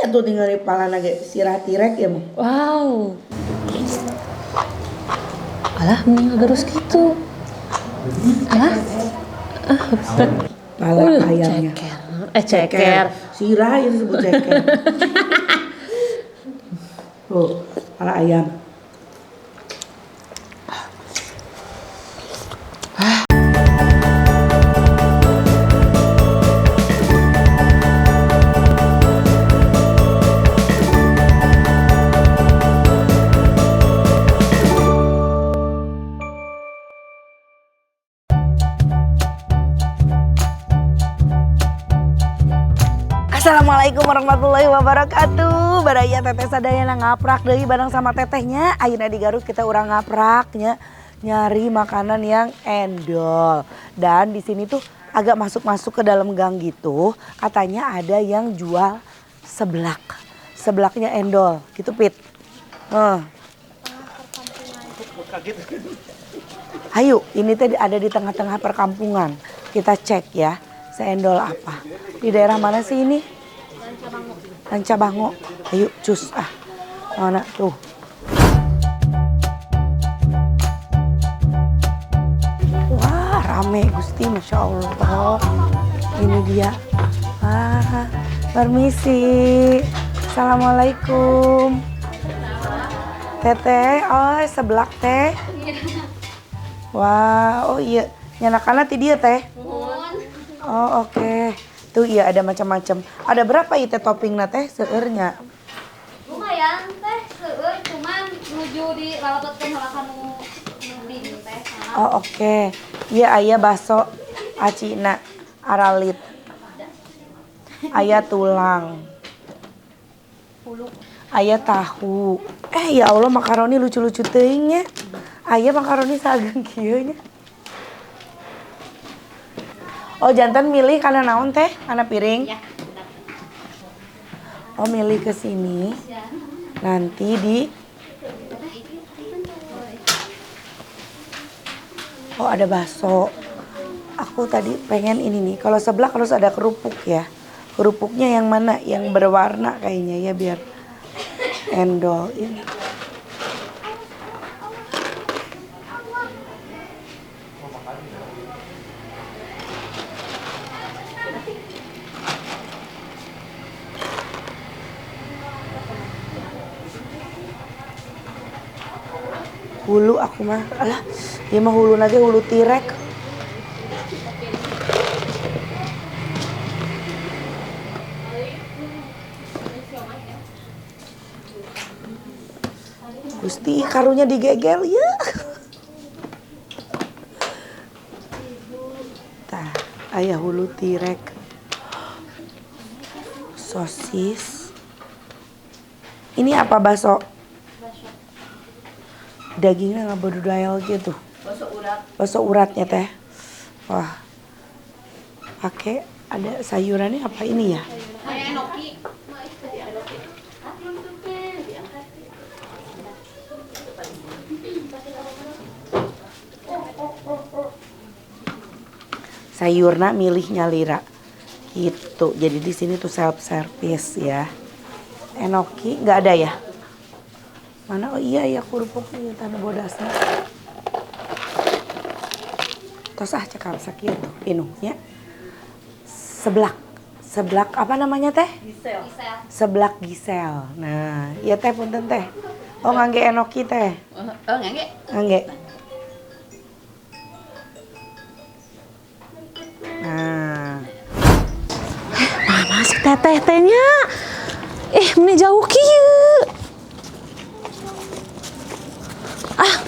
tuh tinggal di pala nage sirah tirek ya mah. Wow. Alah, mending agarus gitu. Alah. Pala ayamnya. Ceker. Sirah itu disebut ceker. Tuh, pala ayam. Assalamualaikum warahmatullahi wabarakatuh. Baraya teteh sadayana ngaprak deui bareng sama tetehnya. Ayeuna di Garut kita urang ngapraknya nyari makanan yang endol. Dan di sini tuh agak masuk-masuk ke dalam gang gitu. Katanya ada yang jual seblak. Seblaknya endol, gitu Pit. Ayo, ini teh ada di tengah-tengah perkampungan. Kita cek ya, seendol apa. Di daerah mana sih ini? Lancabango. Ayo cus mana tuh. Wah rame Gusti, Masya Allah. Ini dia. Permisi. Assalamualaikum. Teteh, oh seblak teh. Wah, oh iya. Nyanakanna ti dieu teh. Oh oke. Tuh iya ada macam-macam. Ada berapa itu toppingna teh seueurnya? Lumayan teh seueur cuman nuju di lalapetkeun heula kanu nu teh. Oh oke. Iya aya baso acina aralit. Aya tulang. Aya tahu. Ya Allah makaroni lucu-lucu teuing nya. Aya makaroni sageung kieu nya. Oh jantan milih karena naon teh? Karena piring? Ya. Oh milih ke sini. Nanti di. Oh ada bakso. Aku tadi pengen ini nih. Kalau seblak harus ada kerupuk ya. Kerupuknya yang mana? Yang berwarna kayaknya ya biar endol ini. Hulu aku mah, alah dia mah hulu lagi hulu tirek. Gusti karunya digegel ya. Tah, aya hulu tirek. Sosis. Ini apa bakso? Dagingnya nggak berdudayal gitu. Bakso uratnya teh. Wah. Pakai ada sayurannya apa ini ya? Enoki. Sayurna milihnya lira. Gitu. Jadi di sini tuh self service ya. Enoki nggak ada ya? Mana? Oh iya ya kerupuknya tanah bodasnya. Tos cekal sakit tuh pinuhnya. Seblak apa namanya teh? Gisel. Seblak gisel. Nah, iya teh punten teh. Oh ngangge enoki teh. Oh ngangge. Ngangge. Nah. Mana si teteh tehnya? Meni jauh kieu.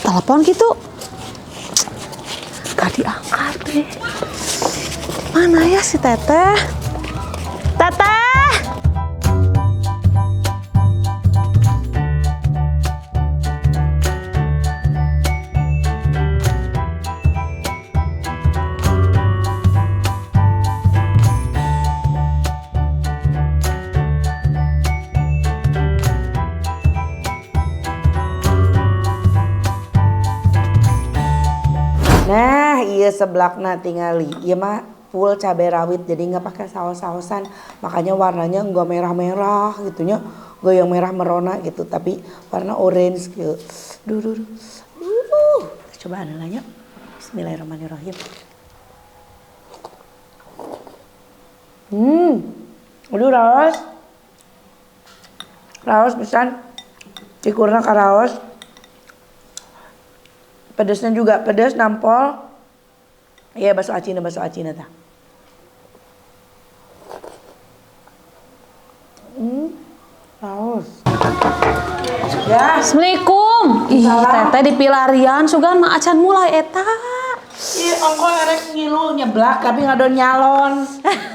Telepon gitu. Gak diangkat deh. Mana ya si teteh? Teteh! Nah, iya seblakna tingali. Ieu mah full cabai rawit, jadi nggak pakai saus-sausan, makanya warnanya nggak merah-merah gitunya, nggak yang merah merona gitu, tapi warna orange gitu. Duh. Coba anelanya. Bismillahirrahmanirrahim. Aduh raos pisan, cikurna ka raos. Pedesnya juga pedes nampol. Iya bakso acina tah. Raos. Ya. Assalamualaikum. Ih, teteh di pilarian sugan mah acan mulai eta. Iya, ongko erek ngilu nyeblak tapi ngadon nyalon.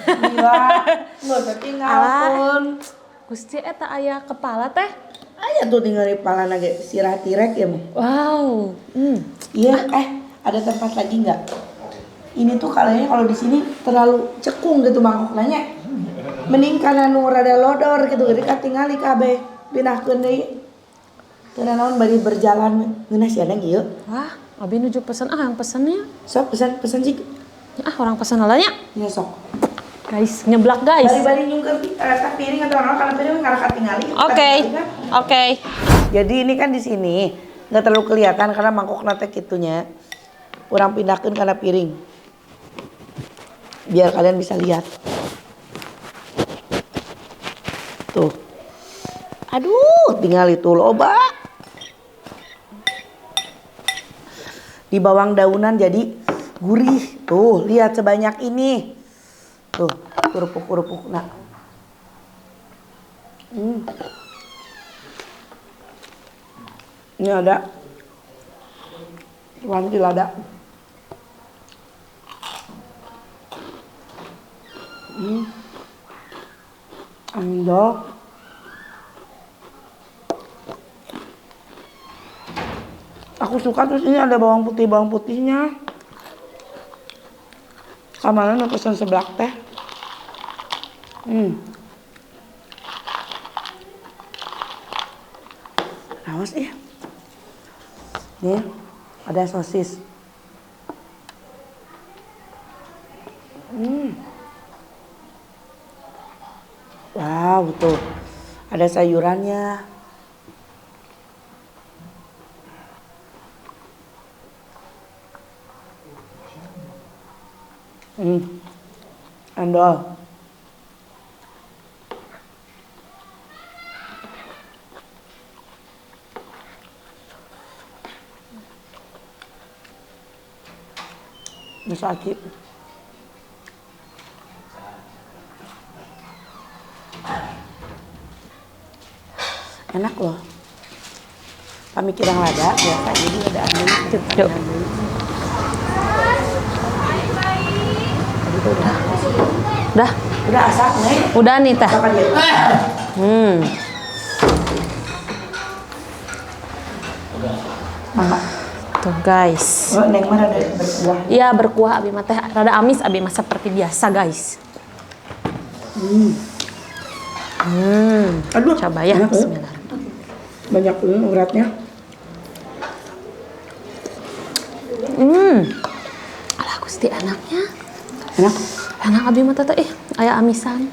Gila. Nggak usah tinggalkan. Gusti eta aya kepala teh. Aya tuh tinggal di kepala lagi sirah tirek ya mah. Wow. Iya, ada tempat lagi nggak? Ini tuh kayaknya kalau di sini terlalu cekung gitu mangkoknya. Mending kana nu rada lodor gitu, jadi katingali kabeh pinahkeun deui. Teu naon bari berjalan geuna sia nang ieu. Wah, abi nuju pesen yang pesennya. Sok pesan sih. Orang pesen heula nya. Ya sok. Guys, nyeblak guys. Bari-bari nyungkeun ka piring atau naon kana piring ngarah katingali. Oke. Jadi ini kan di sini nggak terlalu kelihatan karena mangkok nate kitunya. Urang pindahkeun kana piring. Biar kalian bisa lihat. Tuh. Aduh, tinggal itu loba. Di bawang daunan jadi gurih. Tuh, lihat sebanyak ini. Tuh, kerupuk-kerupuk. Nah. Ini ada. Wangi lada. Endol. Aku suka terus ini ada bawang putihnya. Kamaran pesan seblak teh. Awas ya. Nih ada sosis. Wow, tuh ada sayurannya. Endol. Bisa sakit. Enak loh. Pamikiran lada, biasa jadi ada angin. Yuk. Udah asak nih. Udah nih teh. Makan ya. Mama. Tuh guys. Oh, neng mana ada berkuah? Iya berkuah abi mah teh rada amis abi mah seperti biasa guys. Aduh, Coba ya. enak, Bismillah. banyak uratnya. Alah Gusti anaknya. Enak. Enak abi mah teh aya amisan.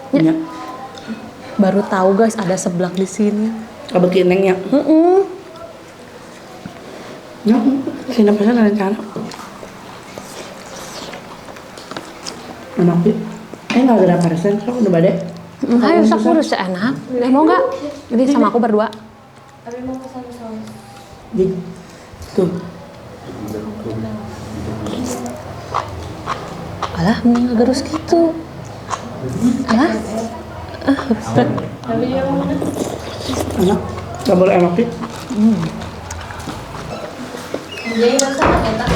Ya. Baru tahu guys ada seblak di sini. Kebekin nengnya. Ya, sini pesan rencana. Enak sih. Nggak ada persen, so udah badai. Ayo sak urus enak. Mau nggak? Ini sama aku berdua. Tapi mau pesan saus. Tuh. Alah, mending ngegerus gitu. Alah. Enak. Sambal enak sih. Jadi rasanya enak.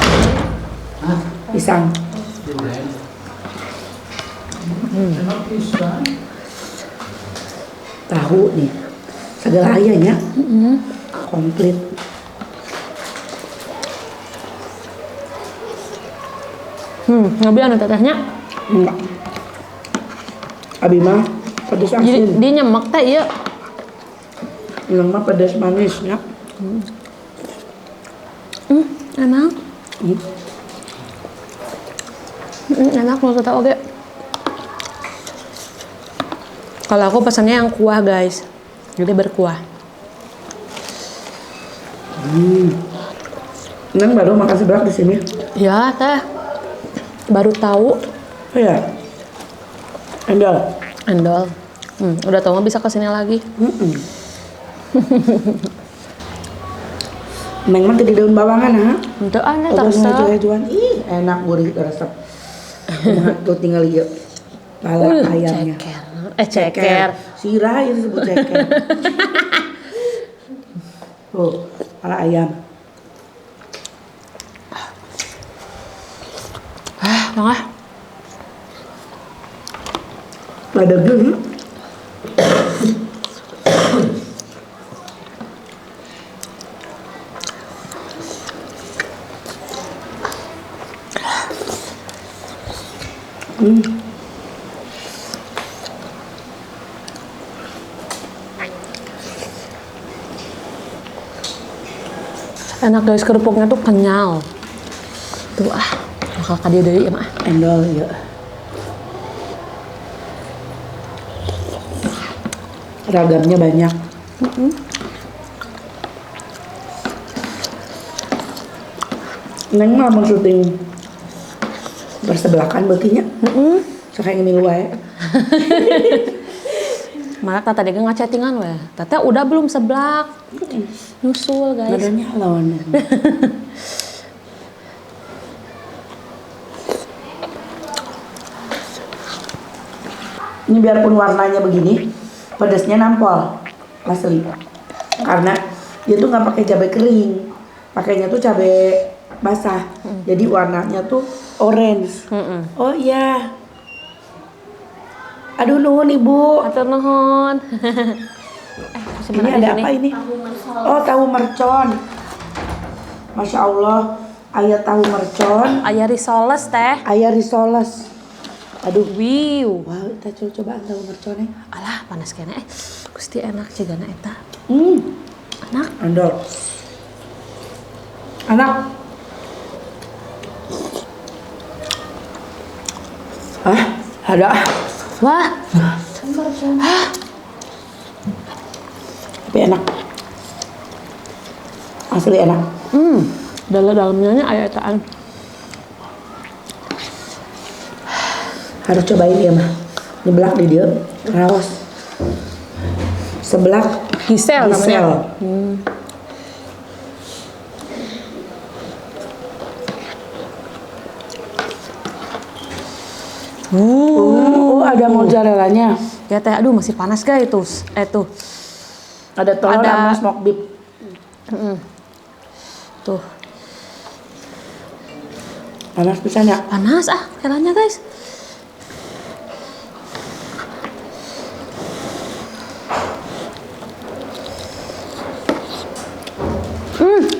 Pisang. Tahu nih. Segala ayahnya. Komplit. Ngabi anu tetehnya. Enggak. Abi mah pedas Jadi asin. dia nyemek teh ieu. Yang mah pedas manis ya. Enak. Enak menurut teh oge. Kalau aku pesannya yang kuah guys, jadi berkuah. Neng baru makan seblak di sini. Ya teh, baru tahu. Oh ya. Endol. Endol. Udah tahu nggak bisa kesini lagi. Neng mah di daun bawangan ha. Untuk aneh Udah terasa. ngejual-jualan. Ih, enak gurih resep. Tuh tinggal yuk. Pala ayamnya. Ceker. Sirah itu disebut ceker. Tuh, pala ayam. Tengah. Ada gini. Enak guys, kerupuknya tuh kenyal. Tuh bakal kadia deui ya mah. Endol ya. Ragamnya banyak. Neng mah mau syuting bersebelakan berarti nya. Sakaya minggu wae. Malah tata dega ngachattingan weh. Tata udah belum seblak. Nyusul guys. Badannya lawan. Ini biarpun warnanya begini, pedasnya nampol asli. Karena dia tuh nggak pakai cabai kering, pakainya tuh cabai basah. Jadi warnanya tuh orange. Oh iya. Aduh nuhun ibu. Atur nuhun. Ini ada apa ini? Oh tahu mercon. Masya Allah. Ayah tahu mercon. Aya risoles teh. Ayah risoles. Aduh. Wiu. Wah, kita coba tahu merconnya. Alah panas kene Gusti enak cigana eta. Enak. Endol. Enak. Ada. Wah. Tapi enak. Asli enak. Dalamnya aya etaan. Harus cobain ya mah. Nyeblak di dia. Raos. Seblak Gisel namanya. Oh, ada mozzarellanya. Ya teh, aduh masih panas guys itu. Tuh. Ada telur sama smoke beef. Tuh. Panas pisan ya. Panas kelanya guys.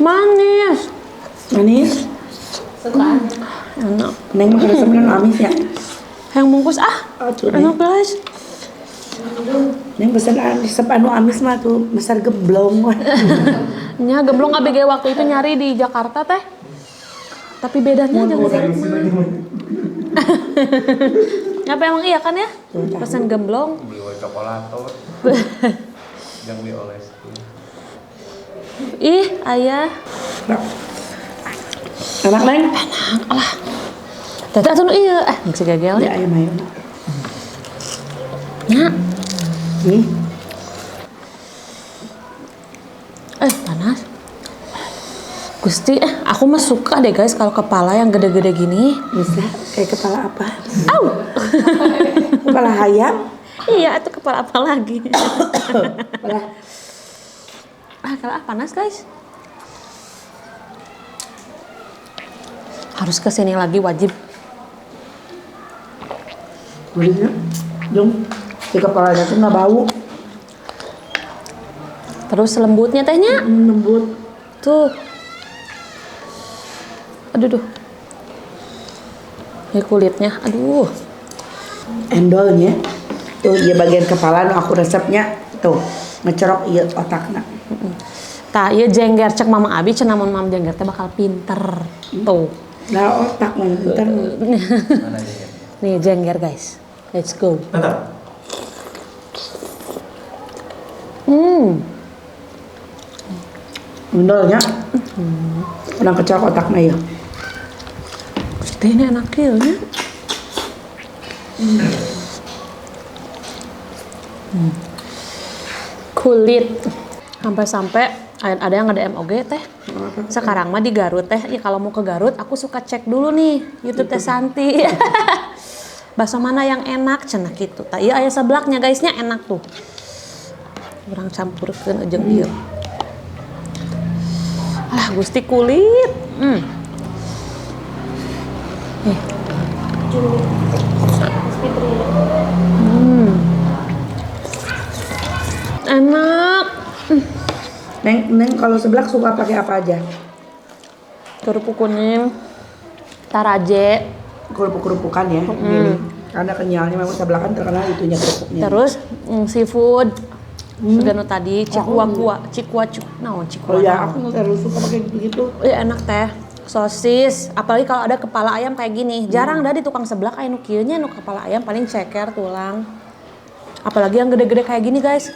Manis. Manis. Enak. Neng makan resepnya amis ya. Yang bungkus enak guys. Neng pesen resep anu amis mah tuh besar geblong. Nya gemblong ABG waktu itu nyari di Jakarta teh. Tapi bedanya jangan sama. Apa emang iya kan ya? Pesan gemblong. Beli wae kapalator. Yang dioles. Ih, ayah. Enak Neng? Enak lah. Tete atuh iya, geus gagel Ya ayam ayam. nya. Panas. Gusti, aku mah suka deh guys kalau kepala yang gede-gede gini. Bisa kayak kepala apa? Au. Kepala ayam? Iya, itu kepala apa lagi? Kepala. Kalau panas guys. Harus kesini lagi wajib. Bolehnya? Dong, di kepalanya tuh nggak bau. Terus lembutnya tehnya. Lembut. Tuh. Aduh. Ini kulitnya, aduh. Endolnya. Tuh, iya bagian kepala nu aku resepnya. Tuh, ngecerok iya otakna. Tah, iya jengger cek Mama Abi cenah mun Mam jengger teh bakal pinter. Tuh. Nah otak mana bentar. Mana aja ya? Nih jengger guys. Let's go. Mantap. Mendolnya. Orang kecil otaknya ya. Gusti ini enak ya. Kulit sampai-sampai ada yang ada MOG teh. Sekarang mah di Garut teh. Ya kalau mau ke Garut aku suka cek dulu nih YouTube Teh Santi. Bakso mana yang enak cenah gitu. Tah ieu aya seblaknya guysnya enak tuh. Urang campurkeun jeung ieu. Ah Gusti kulit. Nih. Enak. Neng kalau seblak suka pakai apa aja? Kerupuk kuning, taraje, Kerupuk-kerupukan ya. Gini. Karena kenyalnya memang seblak kan terkenal itunya kerupuknya. terus seafood. Juga nu tadi cikua, naon cikua. Oh ya, aku nggak terlalu suka pakai begitu. Iya enak teh. Sosis, apalagi kalau ada kepala ayam kayak gini. Jarang dah di tukang seblak aya nu kieu nya nu kepala ayam paling ceker tulang. Apalagi yang gede-gede kayak gini, guys.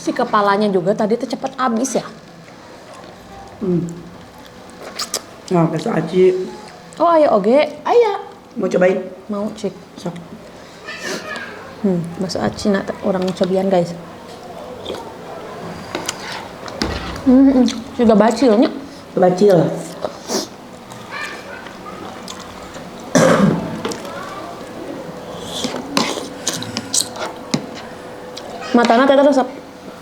Si kepalanya juga tadi tuh cepet habis ya. Nah, bakso aci. Oh, ayo oge. Ayah, mau cobain? Mau cek. Sok. Bakso aci nak orang cobian, guys. Juga bacilnya. Bacil. Matana teh resep.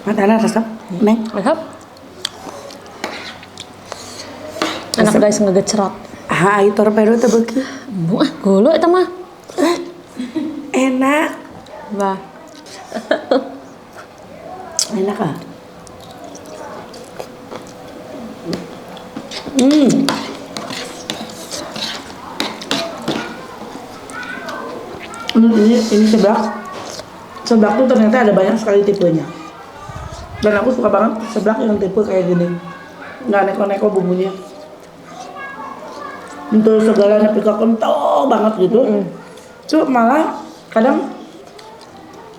Matana resep, Neng. Resep. Enak guys ngegecrot. Ah, itu torpedo teh beuki. Buah, golo eta mah. Enak. Bah. Enak ah. Ini seblak. Seblak tuh ternyata ada banyak sekali tipenya. Dan aku suka banget seblak yang tipe kayak gini. Nggak neko-neko bumbunya. Untuk segalanya pika kental banget gitu. Tuh malah kadang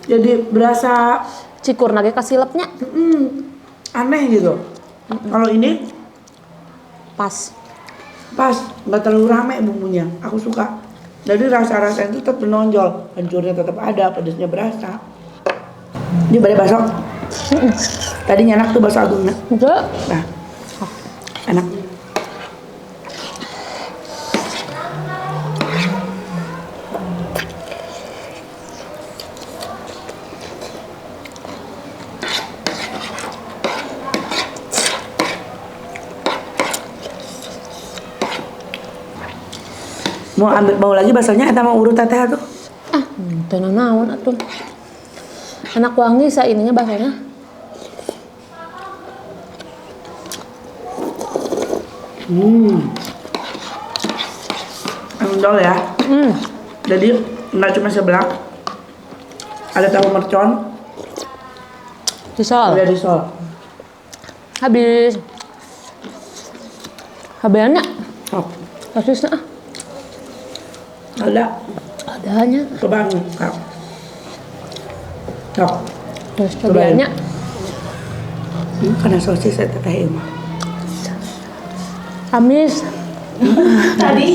jadi berasa Cikur nage kasilapnya aneh gitu. Kalau ini pas. pas, nggak terlalu rame bumbunya. Aku suka. Jadi rasa-rasa itu tetap menonjol. Hancurnya tetap ada, pedasnya berasa. Ini balik bakso. Tadi enak tuh bakso agungnya. Enggak. Nah, enak. Mau lagi baksonya eta mau urut teteh tuh. Ah, tenang naon atuh. Enak wangi sa ininya baksonya. Endol ya. Jadi nggak cuma seblak. Ada tahu mercon, Disol. ada risol. Habis. Habiannya. Oh, Sosisnya ah. ada. Adanya. Coba nih, Kak. Sok. Terus Cobain. cobaannya. Karena sosis saya teteh mah. Amis. Tadi.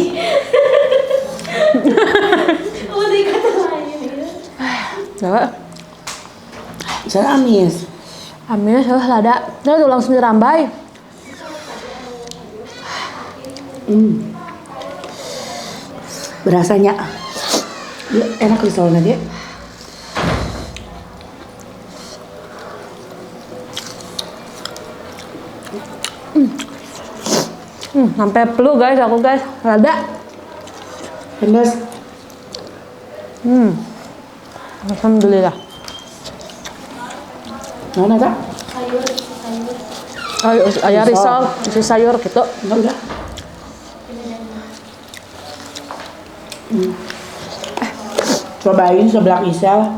Oh, dikata lain. Enggak. Saya amis. Amis lah lada. Terus tulang sendiri rambai. Berasanya ya, enak risolnya dia. Sampai pelu guys aku guys. Lada. Pedas. Alhamdulillah. Mana Kak? Aya risol, isi sayur gitu. Enggak udah. Cobain seblak isel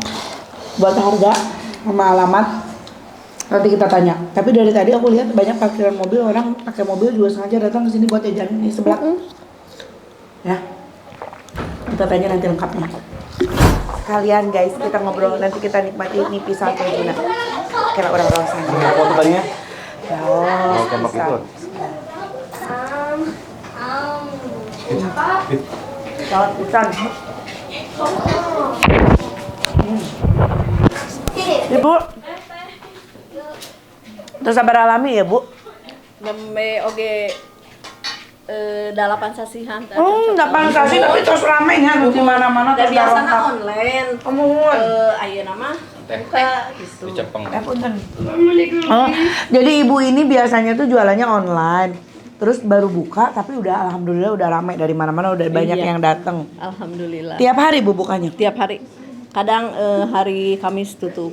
buat harga sama alamat Nanti kita tanya. Tapi dari tadi aku lihat banyak parkiran mobil, orang pakai mobil juga sengaja datang ke sini buat jajan di sebelah. Ya. Kita tanya nanti lengkapnya. Sekalian guys, kita ngobrol nanti kita nikmati ini pisang keju. Kira orang-orang sana. Foto tanya. Ya, Mau tembak itu. Salad pisang. Ibu, terus sabar alami ya Bu? Nembe oge dalapan sasihan. Dapat kasih tapi terus rame ya di mana-mana Dan terus biasanya lengkap. online. Amun. Ayeuna mah Teh. buka gitu. Di Cepeng. Punten. Oh, jadi ibu ini biasanya tuh jualannya online. Terus baru buka tapi udah alhamdulillah udah ramai dari mana-mana udah banyak Iya. yang datang. Alhamdulillah. Tiap hari Bu bukanya? Tiap hari. Kadang hari Kamis tutup.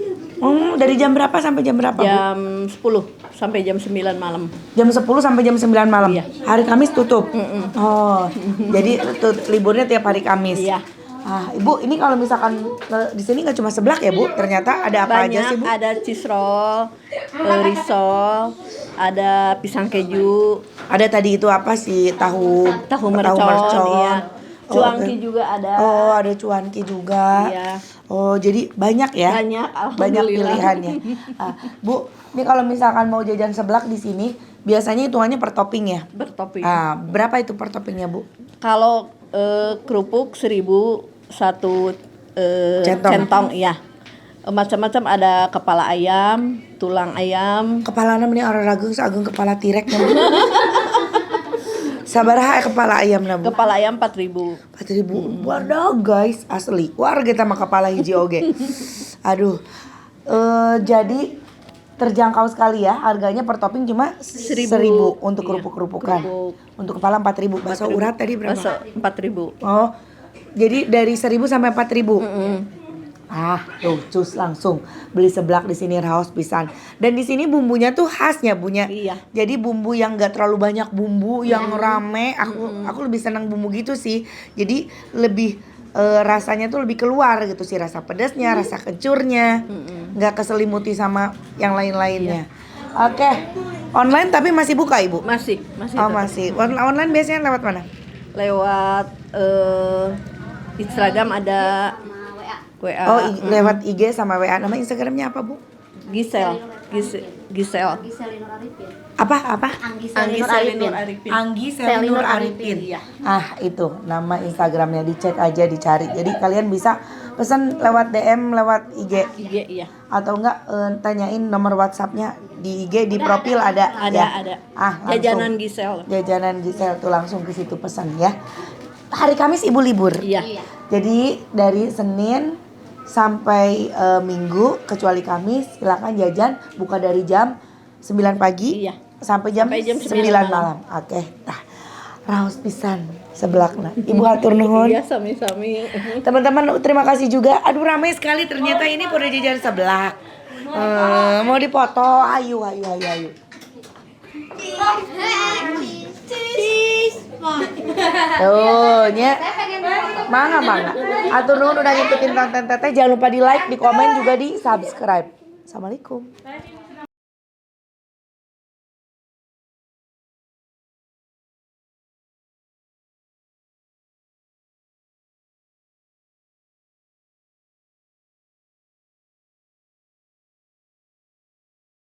Dari jam berapa sampai jam berapa Bu? Jam 10 sampai jam 9 malam. Jam 10 sampai jam 9 malam. Iya. Hari Kamis tutup. Oh. Jadi liburnya tiap hari Kamis. Iya. Ibu, ini kalau misalkan di sini nggak cuma seblak ya Bu? Ternyata ada apa aja sih Bu? Banyak, ada cheese roll, risol, ada pisang keju, Ada tadi itu apa sih? Tahu mercon, iya. Oh, Cuanki oke. juga ada. Oh, ada cuanki juga. Iya. Oh, jadi banyak ya? Banyak, Banyak alhamdulillah. pilihannya. Bu, ini kalau misalkan mau jajan seblak di sini, biasanya hitungannya per topping ya? Bertopping. Berapa itu per toppingnya Bu? Kalau kerupuk 1.000 satu centong, iya. Macam-macam ada kepala ayam, tulang ayam. Kepala nam ini orang ragung seagung kepala tirek nam. Sabaraha kepala ayam nam Bu? Kepala ayam 4.000. 4.000. Waduh guys, asli. Warga kita mah kepala hiji oge. Aduh. Jadi terjangkau sekali ya. Harganya per topping cuma 1.000 untuk Iya. kerupuk-kerupukan. Kerupuk. Untuk kepala 4.000. Bakso urat tadi berapa? Bakso 4.000. Oh. Jadi dari 1.000 sampai 4.000. Tuh cus langsung beli seblak di sini raos pisan. Dan di sini bumbunya tuh khasnya Bunya. Iya. Jadi bumbu yang gak terlalu banyak bumbu yang rame. Aku lebih senang bumbu gitu sih. Jadi lebih rasanya tuh lebih keluar gitu sih, rasa pedasnya, rasa kencurnya. Nggak keselimuti sama yang lain-lainnya. Oke. Online tapi masih buka Ibu? Masih Oh, tetap. masih. Online biasanya lewat mana? Lewat Instagram ada WA. Oh, lewat IG sama WA. Nama Instagramnya apa Bu? Gisel. Gisel Nur Arifin. Apa? Anggi Anggi Nur Selinur Arifin. Arifin. Anggi Selinur Arifin. Iya. Itu nama Instagramnya, dicek aja, dicari. Jadi kalian bisa pesan lewat DM, lewat IG. IG, iya. Atau enggak tanyain nomor WhatsAppnya di IG, di profil ada. ya? Ada. Langsung. Jajanan Gisel. Jajanan Gisel tuh langsung ke situ pesan ya. Hari Kamis Ibu libur. Iya. Jadi dari Senin sampai Minggu kecuali Kamis silakan jajan, buka dari jam 9 pagi Iya. sampai jam 9 9 malam. Oke. Tah. Raos pisan sebelakna. Ibu hatur nuhun. Iya, sami-sami. Teman-teman terima kasih juga. Aduh ramai sekali ternyata ini pada jajan seblak. Mau dipoto. Ayo. Tuh, nya. Mangga. Atur nuhun udah ngikutin konten Teteh. Jangan lupa di like, di komen juga di subscribe. Assalamualaikum.